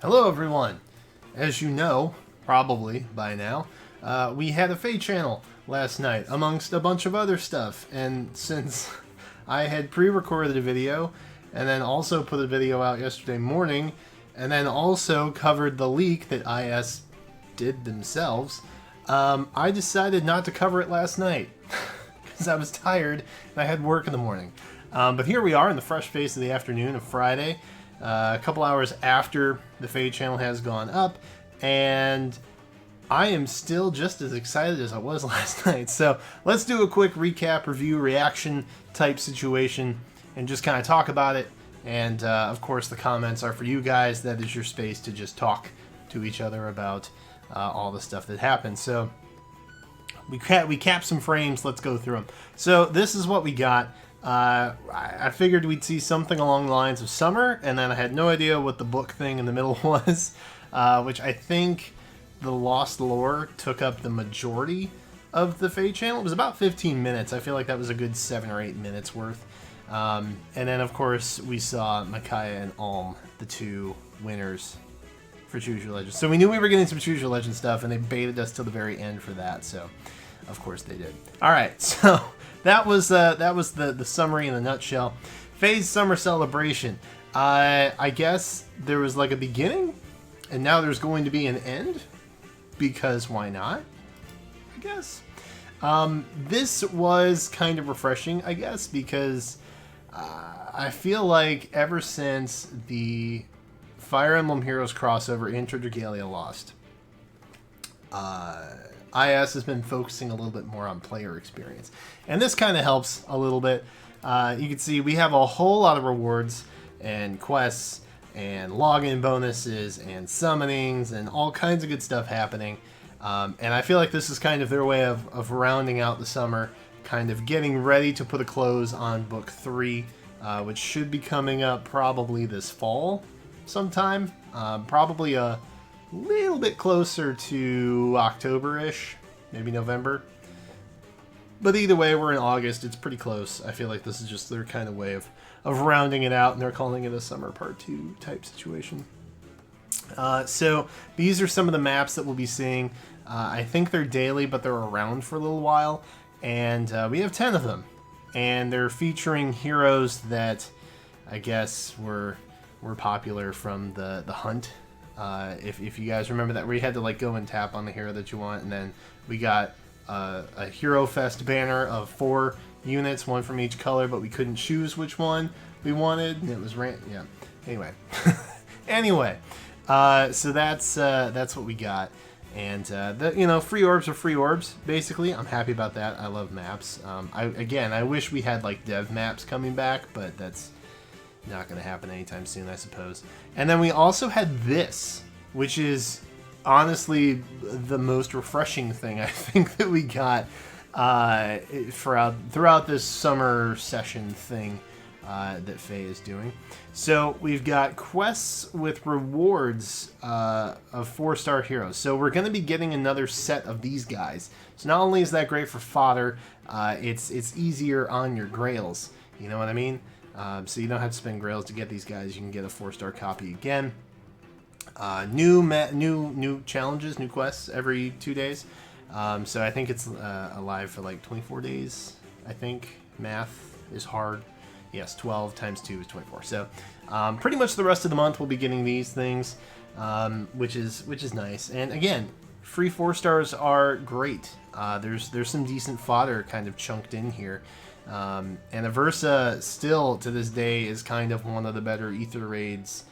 Hello everyone! As you know, probably by now, we had a Feh Channel last night, amongst a bunch of other stuff, and since I had pre-recorded a video, and then also put a video out yesterday morning, and then also covered the leak that IS did themselves, I decided not to cover it last night, because I was tired and I had work in the morning. But here we are in the fresh face of the afternoon of Friday, a couple hours after the Feh Channel has gone up, and I am still just as excited as I was last night. So let's do a quick recap, review, reaction type situation, and just kind of talk about it. And of course the comments are for you guys. That is your space to just talk to each other about all the stuff that happened. So we capped some frames. Let's go through them. So this is what we got. I figured we'd see something along the lines of summer, and then I had no idea what the book thing in the middle was, which I think the Lost Lore took up the majority of the Feh Channel. It was about 15 minutes. I feel like that was a good 7 or 8 minutes worth. And then, of course, we saw Micaiah and Alm, the two winners for Choose Your Legend. So we knew we were getting some Choose Your Legend stuff, and they baited us till the very end for that. So, of course, they did. All right, so that was the summary in a nutshell. Feh's summer celebration. I guess there was like a beginning, and now there's going to be an end, because why not? I guess. This was kind of refreshing, I guess, because I feel like ever since the Fire Emblem Heroes crossover Inter Dragalia Lost, IS has been focusing a little bit more on player experience. And this kind of helps a little bit. You can see we have a whole lot of rewards and quests and login bonuses and summonings and all kinds of good stuff happening. And I feel like this is kind of their way of rounding out the summer, kind of getting ready to put a close on Book 3, which should be coming up probably this fall sometime. Probably a little bit closer to October-ish, maybe November. But either way, we're in August. It's pretty close. I feel like this is just their kind of way of rounding it out, and they're calling it a Summer Part 2 type situation. So these are some of the maps that we'll be seeing. I think they're daily, but they're around for a little while. And we have 10 of them. And they're featuring heroes that I guess were popular from the hunt. If you guys remember that, where you had to like go and tap on the hero that you want, and then we got a Hero Fest banner of 4 units, one from each color, but we couldn't choose which one we wanted, and it was yeah. Anyway, so that's what we got, and free orbs are free orbs. Basically, I'm happy about that. I love maps. I wish we had like dev maps coming back, but that's not going to happen anytime soon, I suppose. And then we also had this, which is honestly the most refreshing thing I think that we got throughout this summer session thing that Feh is doing. So we've got quests with rewards of 4-star heroes. So we're going to be getting another set of these guys. So not only is that great for fodder, it's easier on your grails. You know what I mean? So you don't have to spend grails to get these guys. You can get a 4-star copy again. New challenges, new quests every 2 days. So I think it's alive for like 24 days. I think math is hard. Yes, 12 times 2 is 24. So pretty much the rest of the month we'll be getting these things, which is nice. And again, free 4-stars are great. There's some decent fodder kind of chunked in here. And Aversa still to this day is kind of one of the better Ether Raids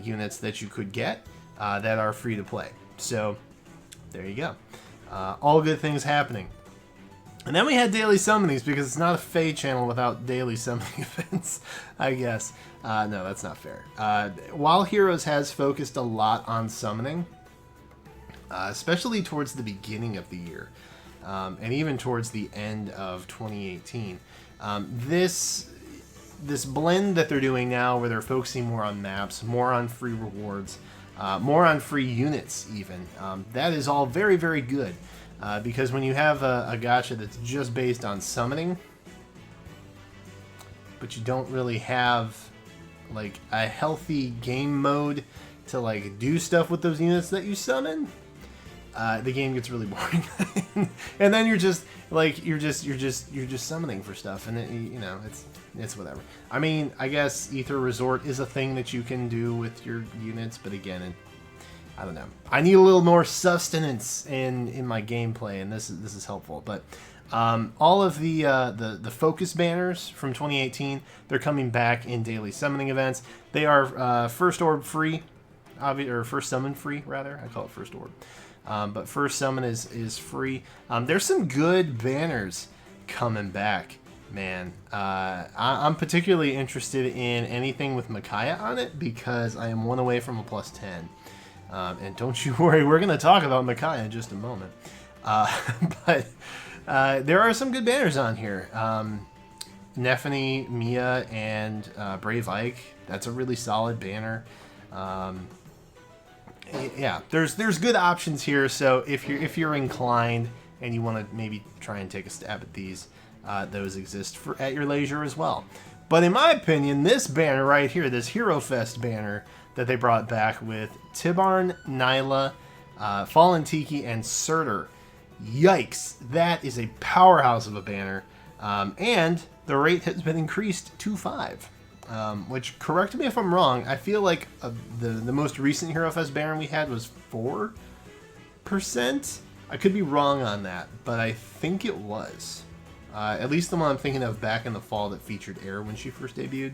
units that you could get that are free to play. So there you go. All good things happening. And then we had daily summonings, because it's not a Feh Channel without daily summoning events, I guess. No, that's not fair. While Heroes has focused a lot on summoning, especially towards the beginning of the year, and even towards the end of 2018, this blend that they're doing now, where they're focusing more on maps, more on free rewards, more on free units even, that is all very, very good. Because when you have a gacha that's just based on summoning, but you don't really have like a healthy game mode to like do stuff with those units that you summon, the game gets really boring. And then you're just like you're just summoning for stuff, and you know, it's whatever. I mean, I guess Ether Resort is a thing that you can do with your units, but again, I don't know. I need a little more sustenance in my gameplay, and this is helpful. But all of the focus banners from 2018, they're coming back in daily summoning events. They are first orb free, or first summon free rather. I call it first orb, but first summon is free. There's some good banners coming back, man. I'm particularly interested in anything with Micaiah on it because I am one away from a +10. And don't you worry, we're going to talk about Micaiah in just a moment. But there are some good banners on here. Nephany, Mia, and Brave Ike. That's a really solid banner. Yeah, there's good options here. So if you're inclined and you want to maybe try and take a stab at these, those exist at your leisure as well. But in my opinion, this banner right here, this Hero Fest banner that they brought back with Tibarn, Nyla, Fallen Tiki, and Surtur. Yikes, that is a powerhouse of a banner. And the rate has been increased to 5. Which, correct me if I'm wrong, I feel like the most recent Hero Fest banner we had was 4%? I could be wrong on that, but I think it was. At least the one I'm thinking of back in the fall that featured Air when she first debuted.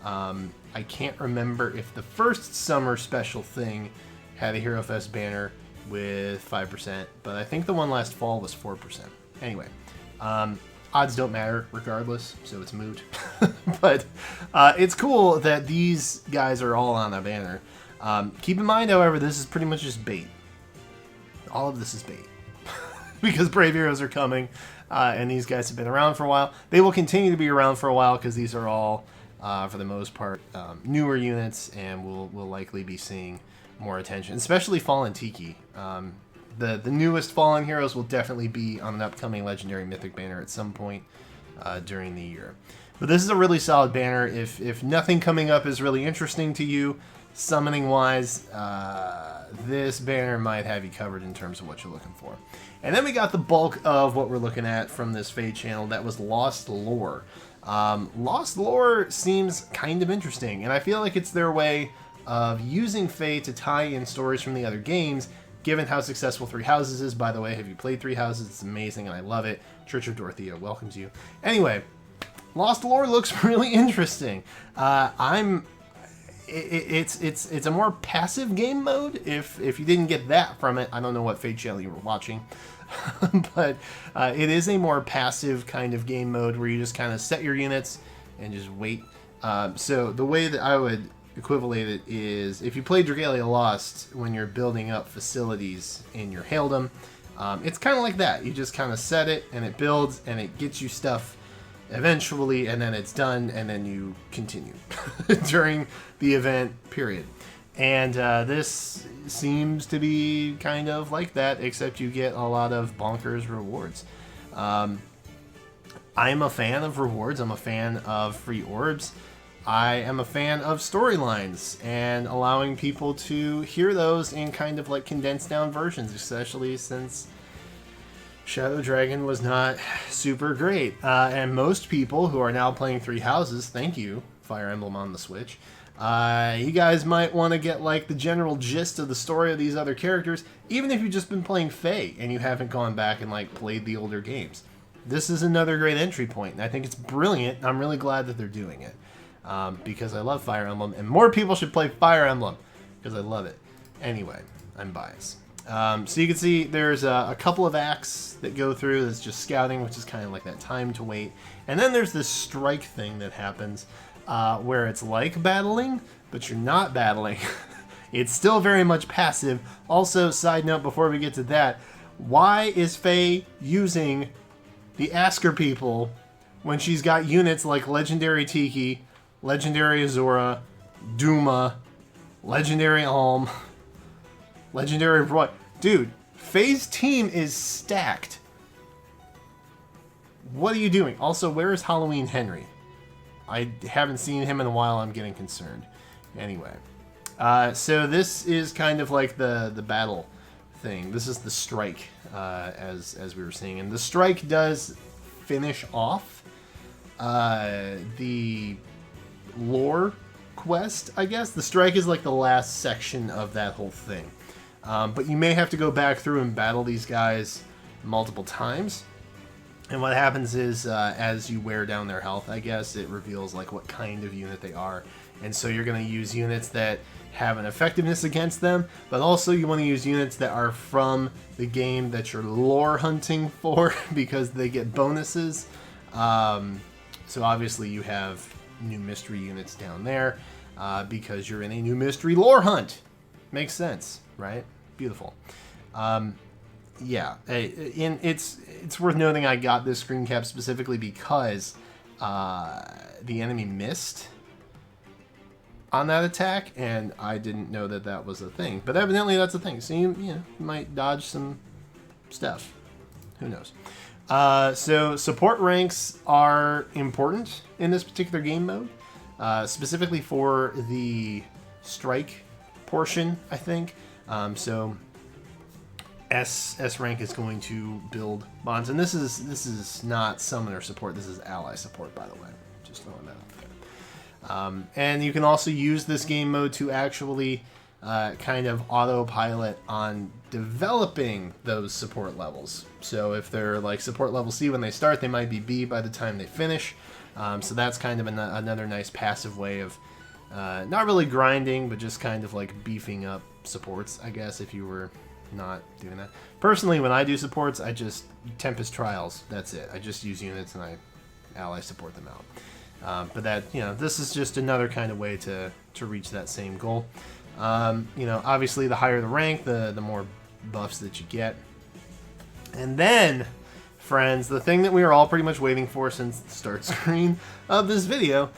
I can't remember if the first summer special thing had a Hero Fest banner with 5%, but I think the one last fall was 4%. Anyway, odds don't matter regardless, so it's moot. But it's cool that these guys are all on a banner. Keep in mind, however, this is pretty much just bait. All of this is bait. Because Brave Heroes are coming, and these guys have been around for a while. They will continue to be around for a while because these are all, for the most part, newer units, and we'll likely be seeing more attention, especially Fallen Tiki. The newest Fallen Heroes will definitely be on an upcoming Legendary Mythic banner at some point during the year. But this is a really solid banner. If nothing coming up is really interesting to you, summoning-wise, this banner might have you covered in terms of what you're looking for. And then we got the bulk of what we're looking at from this Feh channel. That was Lost Lore. Lost Lore seems kind of interesting, and I feel like it's their way of using Feh to tie in stories from the other games, given how successful Three Houses is. By the way, have you played Three Houses? It's amazing, and I love it. Church of Dorothea welcomes you. Anyway, Lost Lore looks really interesting. It's a more passive game mode. If you didn't get that from it, I don't know what Feh channel you were watching. But it is a more passive kind of game mode where you just kind of set your units and just wait. So the way that I would equivalent it is if you play Dragalia Lost when you're building up facilities in your Haildom, it's kind of like that. You just kind of set it and it builds and it gets you stuff eventually, and then it's done, and then you continue during the event period. And this seems to be kind of like that, except you get a lot of bonkers rewards. I'm a fan of rewards. I'm a fan of free orbs. I am a fan of storylines and allowing people to hear those in kind of like condensed down versions, especially since Shadow Dragon was not super great. And most people who are now playing Three Houses, thank you, Fire Emblem on the Switch, you guys might want to get like the general gist of the story of these other characters, even if you've just been playing Feh and you haven't gone back and like played the older games. This is another great entry point, and I think it's brilliant. I'm really glad that they're doing it. Because I love Fire Emblem, and more people should play Fire Emblem, because I love it. Anyway, I'm biased. So you can see there's a couple of acts that go through. That's just scouting, which is kind of like that time to wait. And then there's this strike thing that happens, where it's like battling, but you're not battling. It's still very much passive. Also, side note before we get to that, why is Feh using the Asker people when she's got units like Legendary Tiki, Legendary Azura, Duma, Legendary Alm, Legendary Roy? Dude, Feh's team is stacked. What are you doing? Also, where is Halloween Henry? I haven't seen him in a while. I'm getting concerned. Anyway, So this is kind of like the battle thing. This is the strike, as we were seeing, and the strike does finish off the lore quest, I guess. The strike is like the last section of that whole thing. But you may have to go back through and battle these guys multiple times. And what happens is, as you wear down their health, I guess, it reveals like what kind of unit they are. And so you're going to use units that have an effectiveness against them, but also you want to use units that are from the game that you're lore hunting for, because they get bonuses. So obviously you have new mystery units down there, because you're in a new mystery lore hunt. Makes sense, right? Beautiful. Yeah, it's worth noting I got this screen cap specifically because the enemy missed on that attack, and I didn't know that that was a thing. But evidently that's a thing, so you might dodge some stuff. Who knows? So support ranks are important in this particular game mode, specifically for the strike portion, I think. So S rank is going to build bonds, and this is not summoner support. This is ally support, by the way. Just throwing that out there. And you can also use this game mode to actually kind of autopilot on developing those support levels. So if they're like support level C when they start, they might be B by the time they finish. So that's kind of another nice passive way of not really grinding, but just kind of like beefing up supports, I guess, if you were not doing that. Personally, when I do supports, I just Tempest Trials. That's it. I just use units and I ally support them out. But that, this is just another kind of way to reach that same goal. Obviously, the higher the rank, the more buffs that you get. And then, friends, the thing that we are all pretty much waiting for since the start screen of this video,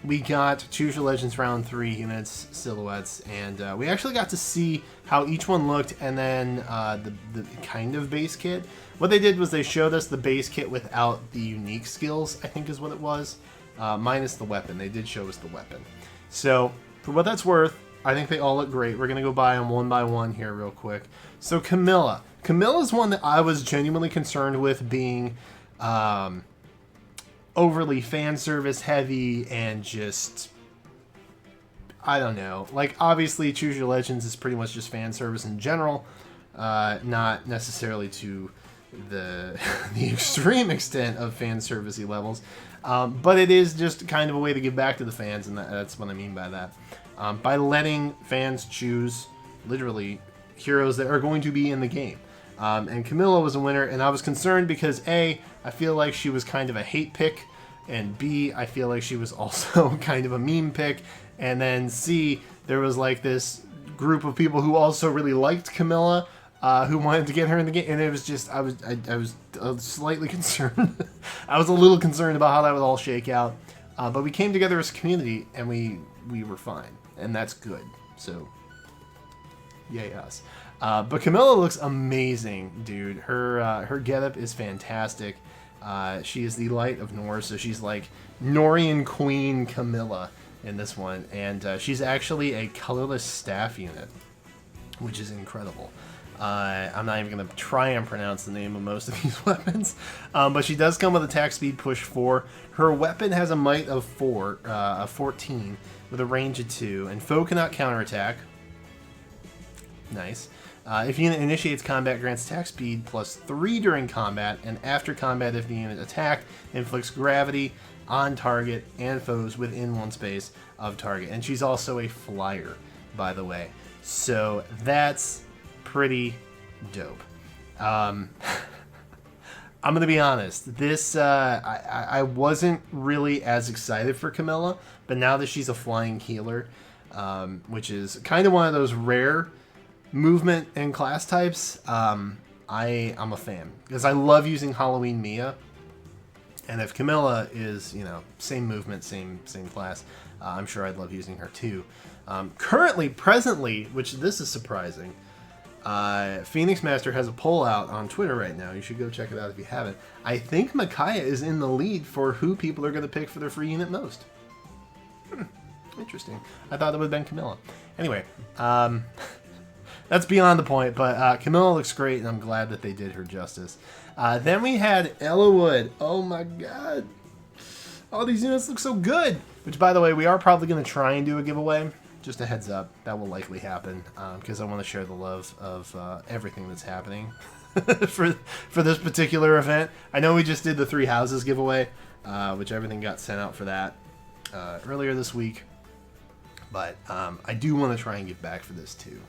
we got Choose Your Legends Round 3 units, silhouettes, and we actually got to see how each one looked, and then the kind of base kit. What they did was they showed us the base kit without the unique skills, I think is what it was, minus the weapon. They did show us the weapon. So, for what that's worth, I think they all look great. We're going to go by them one by one here real quick. So, Camilla. Camilla's one that I was genuinely concerned with being overly fan service heavy and just, I don't know. Like, obviously, Choose Your Legends is pretty much just fan service in general, not necessarily to the extreme extent of fan servicey levels, but it is just kind of a way to give back to the fans, and that's what I mean by that. By letting fans choose, literally, heroes that are going to be in the game. And Camilla was a winner, and I was concerned because A, I feel like she was kind of a hate pick, and B, I feel like she was also kind of a meme pick, and then C, there was like this group of people who also really liked Camilla, who wanted to get her in the game, and it was just, I was slightly concerned. I was a little concerned about how that would all shake out, but we came together as a community, and we were fine, and that's good, so yay us. But Camilla looks amazing, dude. Her getup is fantastic. She is the Light of Nor, so she's like Norian Queen Camilla in this one, and she's actually a colorless staff unit, which is incredible. I'm not even going to try and pronounce the name of most of these weapons, but she does come with attack speed push 4. Her weapon has a might of 14, with a range of 2, and foe cannot counterattack. Nice. If unit initiates combat, grants attack speed +3 during combat, and after combat if the unit attacked, inflicts gravity on target and foes within one space of target. And she's also a flyer, by the way. So that's pretty dope. I'm going to be honest. This, I wasn't really as excited for Camilla, but now that she's a flying healer, which is kind of one of those rare movement and class types, I'm a fan because I love using Halloween Mia, and if Camilla is same movement, same class, I'm sure I'd love using her too. Presently, which this is surprising, Phoenix Master has a poll out on Twitter right now. You should go check it out if you haven't. I think Micaiah is in the lead for who people are going to pick for their free unit most. Interesting. I thought it would have been Camilla. Anyway, that's beyond the point, but Camilla looks great, and I'm glad that they did her justice. Then we had Ellawood. Oh my god. All these units look so good. Which, by the way, we are probably going to try and do a giveaway. Just a heads up. That will likely happen, because I want to share the love of everything that's happening for this particular event. I know we just did the 3 houses giveaway, which everything got sent out for that earlier this week. But I do want to try and give back for this too.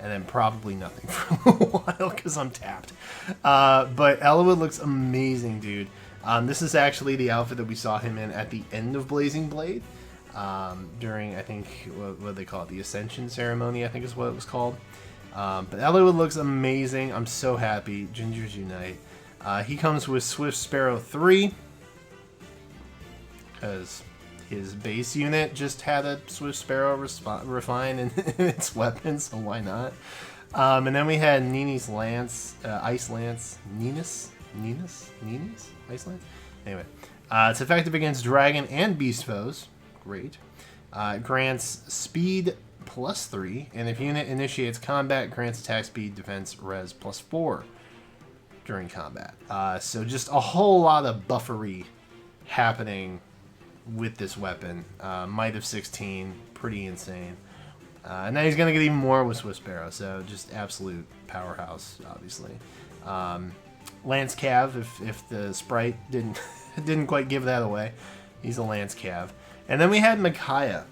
And then probably nothing for a while because I'm tapped. But Ellawood looks amazing, dude. This is actually the outfit that we saw him in at the end of Blazing Blade. During, I think, what do they call it? The Ascension Ceremony, I think is what it was called. But Ellawood looks amazing. I'm so happy. Gingers Unite. He comes with Swift Sparrow 3. Because his base unit just had a Swift Sparrow refined in its weapon, so why not? And then we had Nini's Lance, Ice Lance, Ninis, Ice Lance? Anyway, it's effective against dragon and beast foes. Great. It grants speed +3, and if unit initiates combat, grants attack speed, defense, res +4 during combat. So just a whole lot of buffery happening with this weapon. Might of 16, pretty insane. And then he's going to get even more with Swift Sparrow, so just absolute powerhouse, obviously. Lance Cav, if the sprite didn't quite give that away. He's a Lance Cav. And then we had Micaiah.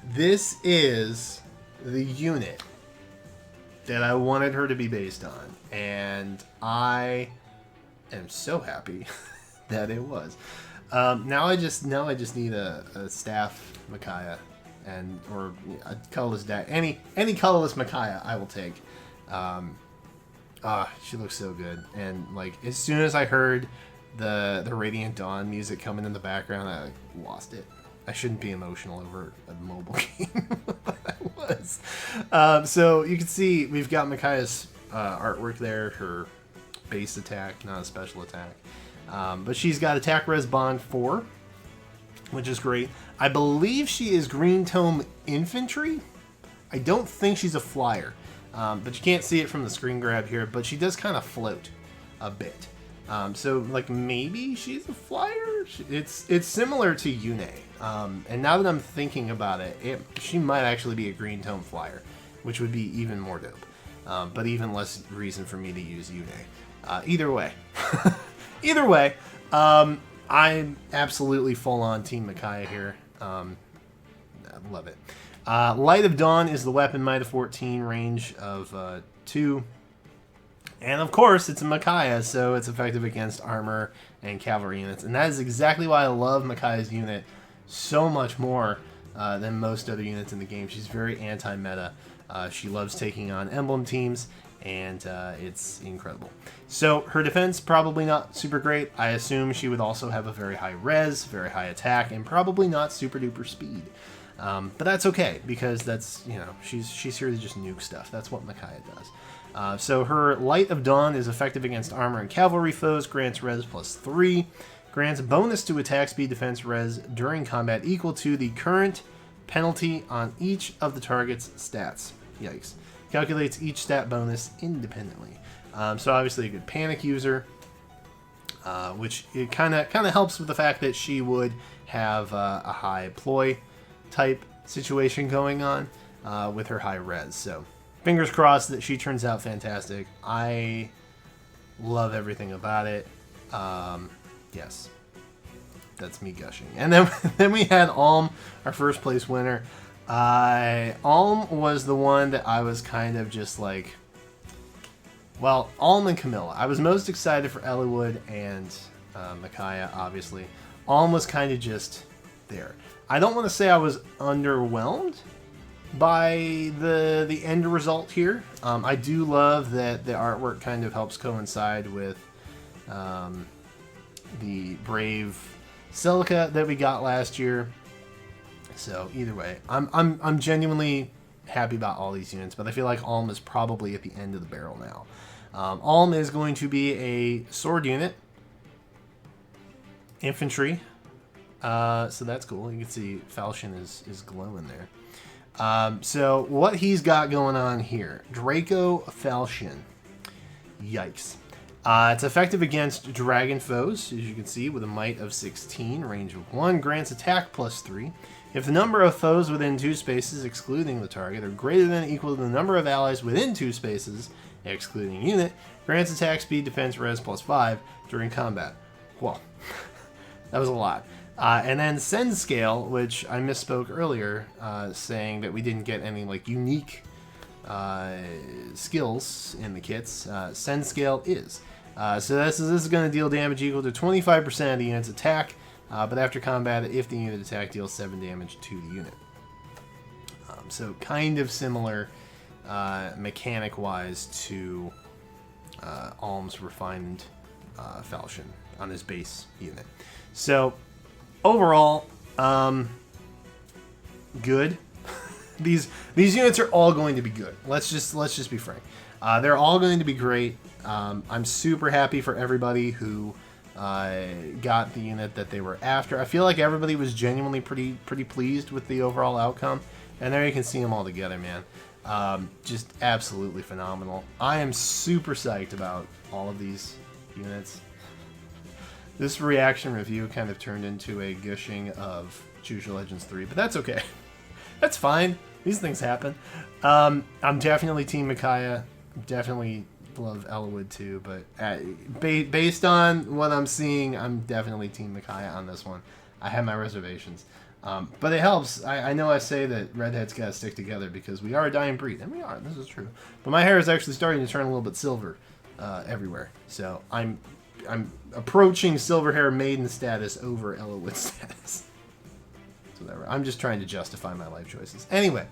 This is the unit that I wanted her to be based on, and I am so happy that it was. Now I just need a staff Micaiah, or a colorless deck. Any colorless Micaiah I will take. She looks so good, and like as soon as I heard the Radiant Dawn music coming in the background, I lost it. I shouldn't be emotional over a mobile game, but I was. So you can see we've got Micaiah's artwork there, her base attack, not a special attack. But she's got attack res bond 4, which is great. I believe she is Green Tome Infantry. I don't think she's a flyer, but you can't see it from the screen grab here, but she does kind of float a bit. So like maybe she's a flyer. It's similar to Yune. And now that I'm thinking about it, she might actually be a Green Tome flyer, which would be even more dope. But even less reason for me to use Yune. Either way. Either way, I'm absolutely full-on Team Micaiah here. I love it. Light of Dawn is the weapon, might of 14, range of 2. And of course, it's a Micaiah, so it's effective against armor and cavalry units. And that is exactly why I love Micaiah's unit so much more than most other units in the game. She's very anti-meta. She loves taking on Emblem teams, and it's incredible. So her defense, probably not super great. I assume she would also have a very high res, very high attack, and probably not super duper speed. But that's okay, because that's, you know, she's here to just nuke stuff. That's what Micaiah does. So her Light of Dawn is effective against armor and cavalry foes, grants res +3, grants bonus to attack speed, defense, res during combat equal to the current penalty on each of the target's stats. Yikes. Calculates each stat bonus independently. So obviously a good panic user, which it kind of helps with the fact that she would have a high ploy type situation going on with her high res. So fingers crossed that she turns out fantastic. I love everything about it. Yes, that's me gushing. And then we had Alm, our first place winner. Alm was the one that I was kind of just like, well, Alm and Camilla. I was most excited for Ellawood and Micaiah, obviously. Alm was kind of just there. I don't want to say I was underwhelmed by the end result here. I do love that the artwork kind of helps coincide with the Brave Celica that we got last year. So either way, I'm genuinely happy about all these units, but I feel like Alm is probably at the end of the barrel now. Alm is going to be a sword unit, infantry, So that's cool. You can see Falchion is glowing there. So what he's got going on here. Draco Falchion. Yikes. It's effective against dragon foes, as you can see, with a might of 16, range of 1, grants attack +3. If the number of foes within 2 spaces, excluding the target, are greater than or equal to the number of allies within 2 spaces, excluding unit, grants attack speed, defense, res +5 during combat. Well, that was a lot. And then Send Scale, which I misspoke earlier, saying that we didn't get any like unique skills in the kits. Send Scale is. So this is going to deal damage equal to 25% of the unit's attack, but after combat, if the unit attack deals 7 damage to the unit. So kind of similar mechanic-wise to Alm's refined Falchion on his base unit. So overall, good. These units are all going to be good. Let's just be frank. They're all going to be great. I'm super happy for everybody who got the unit that they were after. I feel like everybody was genuinely pretty pleased with the overall outcome. And there you can see them all together, man. Just absolutely phenomenal. I am super psyched about all of these units. This reaction review kind of turned into a gushing of Choose Your Legends 3, but that's okay. That's fine. These things happen. I'm definitely Team Micaiah. Definitely love Elowood too, but based on what I'm seeing, I'm definitely Team Micaiah on this one. I have my reservations. But it helps. I know I say that redheads gotta stick together because we are a dying breed, and we are. This is true. But my hair is actually starting to turn a little bit silver everywhere. So I'm approaching silver hair maiden status over Elowood status. Whatever. I'm just trying to justify my life choices. Anyway,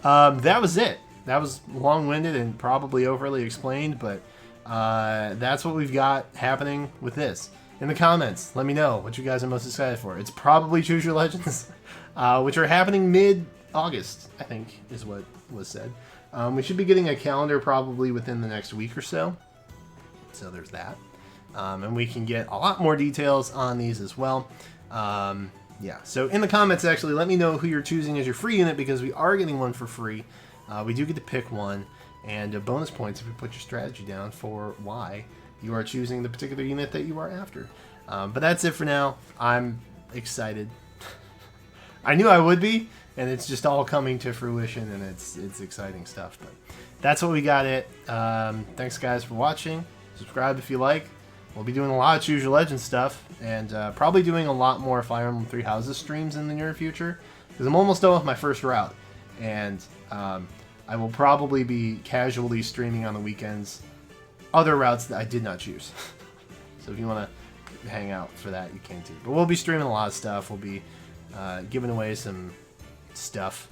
that was it. That was long-winded and probably overly explained, but that's what we've got happening with this. In the comments, let me know what you guys are most excited for. It's probably Choose Your Legends, which are happening mid-August, I think, is what was said. We should be getting a calendar probably within the next week or so. So there's that. And we can get a lot more details on these as well. Yeah, so in the comments, actually, let me know who you're choosing as your free unit, because we are getting one for free. We do get to pick one, and bonus points if you put your strategy down for why you are choosing the particular unit that you are after. But that's it for now. I'm excited. I knew I would be, and it's just all coming to fruition, and it's exciting stuff. But that's what we got it. Thanks, guys, for watching. Subscribe if you like. We'll be doing a lot of Choose Your Legends stuff, and probably doing a lot more Fire Emblem Three Houses streams in the near future, because I'm almost done with my first route, and I will probably be casually streaming on the weekends other routes that I did not choose. So if you want to hang out for that, you can too. But we'll be streaming a lot of stuff. We'll be giving away some stuff.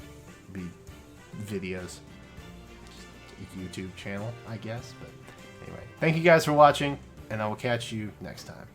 It'll be videos. Just a YouTube channel, I guess. But anyway, thank you guys for watching, and I will catch you next time.